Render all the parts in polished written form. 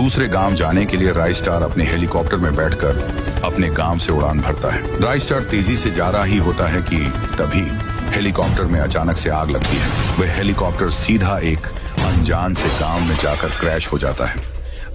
दूसरे गांव जाने के लिए राइस्टार अपने हेलीकॉप्टर में बैठकर अपने गांव से उड़ान भरता है। राइस्टार तेजी से जा रहा ही होता है कि तभी हेलीकॉप्टर में अचानक से आग लगती है। वह हेलीकॉप्टर सीधा एक अनजान से गांव में जाकर क्रैश हो जाता है।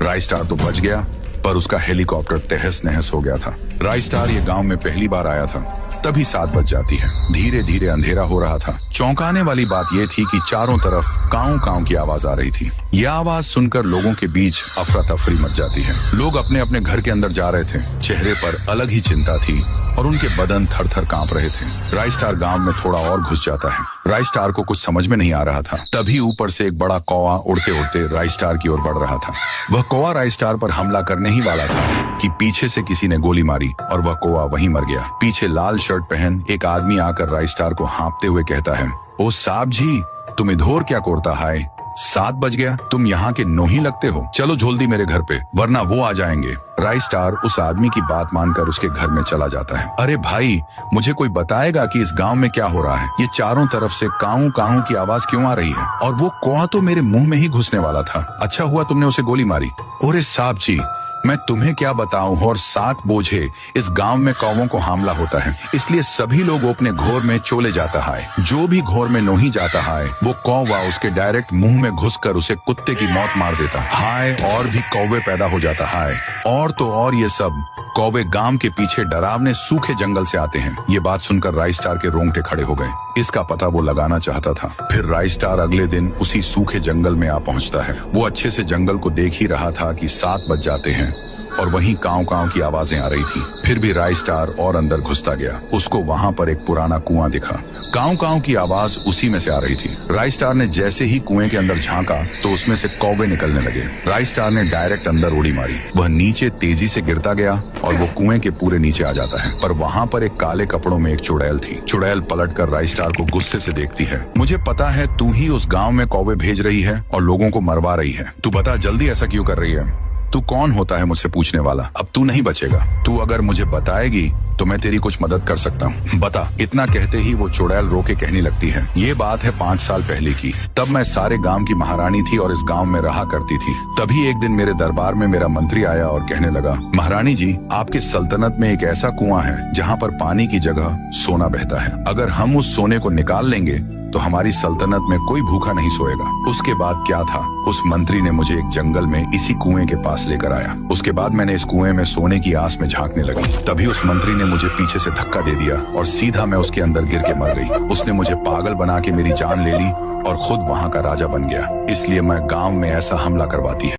राइस्टार तो बच गया, पर उसका हेलीकॉप्टर तहस नहस हो गया था। राइस्टार ये गांव में पहली बार आया था। तभी 7 बज जाती है। धीरे धीरे अंधेरा हो रहा था। चौंकाने वाली बात यह थी कि चारों तरफ काऊ काऊ की आवाज आ रही थी। यह आवाज सुनकर लोगों के बीच अफरा तफरी मच जाती है। लोग अपने अपने घर के अंदर जा रहे थे। चेहरे पर अलग ही चिंता थी और उनके बदन थर थर कांप रहे थे। राइस्टार गांव में थोड़ा और घुस जाता है। राइस्टार को कुछ समझ में नहीं आ रहा था। तभी ऊपर से एक बड़ा कौवा उड़ते उड़ते राइस्टार की ओर बढ़ रहा था। वह कौवा राइस्टार पर हमला करने ही वाला था कि पीछे से किसी ने गोली मारी और वह कौवा वहीं मर गया। पीछे लाल शर्ट पहन एक आदमी आकर राइस्टार को हाँपते हुए कहता है, ओ साहब जी, तुम इधर क्या करता है? 7 बज गया, तुम यहाँ के नोही लगते हो। चलो जल्दी मेरे घर पे, वरना वो आ जाएंगे। राइस्टार उस आदमी की बात मानकर उसके घर में चला जाता है। अरे भाई, मुझे कोई बताएगा कि इस गांव में क्या हो रहा है? ये चारों तरफ से काऊ काऊ की आवाज क्यों आ रही है? और वो कौवा तो मेरे मुंह में ही घुसने वाला था। अच्छा हुआ तुमने उसे गोली मारी। अरे साहब जी, मैं तुम्हें क्या बताऊं, और 7 बोझे इस गांव में कौवों को हमला होता है, इसलिए सभी लोग अपने घोर में चले जाता है। जो भी घोर में नहीं जाता है, वो कौवा उसके डायरेक्ट मुंह में घुसकर उसे कुत्ते की मौत मार देता है। और भी कौवे पैदा हो जाता है। और तो और ये सब कौवे गांव के पीछे डरावने सूखे जंगल से आते हैं। ये बात सुनकर राइस्टार के रोंगटे खड़े हो गए। इसका पता वो लगाना चाहता था। फिर राइस्टार अगले दिन उसी सूखे जंगल में आ पहुंचता है। वो अच्छे से जंगल को देख ही रहा था कि 7 बज जाते हैं और वहीं काऊ काऊ की आवाजें आ रही थी। फिर भी राइस्टार और अंदर घुसता गया। उसको वहां पर एक पुराना कुआं दिखा। काऊ काऊ की आवाज उसी में से आ रही थी। राइस्टार ने जैसे ही कुएं के अंदर झांका तो उसमें से कौवे निकलने लगे। राइस्टार ने डायरेक्ट अंदर उड़ी मारी। वह नीचे तेजी से गिरता गया और वो कुएं के पूरे नीचे आ जाता है। पर वहां पर एक काले कपड़ों में एक चुड़ैल थी। चुड़ैल पलटकर राइस्टार को गुस्से से देखती है। मुझे पता है तू ही उस गाँव में कौवे भेज रही है और लोगों को मरवा रही है। तू बता जल्दी ऐसा क्यों कर रही है? तू कौन होता है मुझसे पूछने वाला? अब तू नहीं बचेगा। तू अगर मुझे बताएगी तो मैं तेरी कुछ मदद कर सकता हूँ। बता। इतना कहते ही वो चुड़ैल रो के कहने लगती है, ये बात है 5 साल पहले की। तब मैं सारे गांव की महारानी थी और इस गांव में रहा करती थी। तभी एक दिन मेरे दरबार में मेरा मंत्री आया और कहने लगा, महारानी जी, आपके सल्तनत में एक ऐसा कुआं है जहाँ पर पानी की जगह सोना बहता है। अगर हम उस सोने को निकाल लेंगे तो हमारी सल्तनत में कोई भूखा नहीं सोएगा। उसके बाद क्या था, उस मंत्री ने मुझे एक जंगल में इसी कुएं के पास लेकर आया। उसके बाद मैंने इस कुएं में सोने की आस में झांकने लगी। तभी उस मंत्री ने मुझे पीछे से धक्का दे दिया और सीधा मैं उसके अंदर गिर के मर गई। उसने मुझे पागल बना के मेरी जान ले ली और खुद वहां का राजा बन गया। इसलिए मैं गांव में ऐसा हमला करवाती है।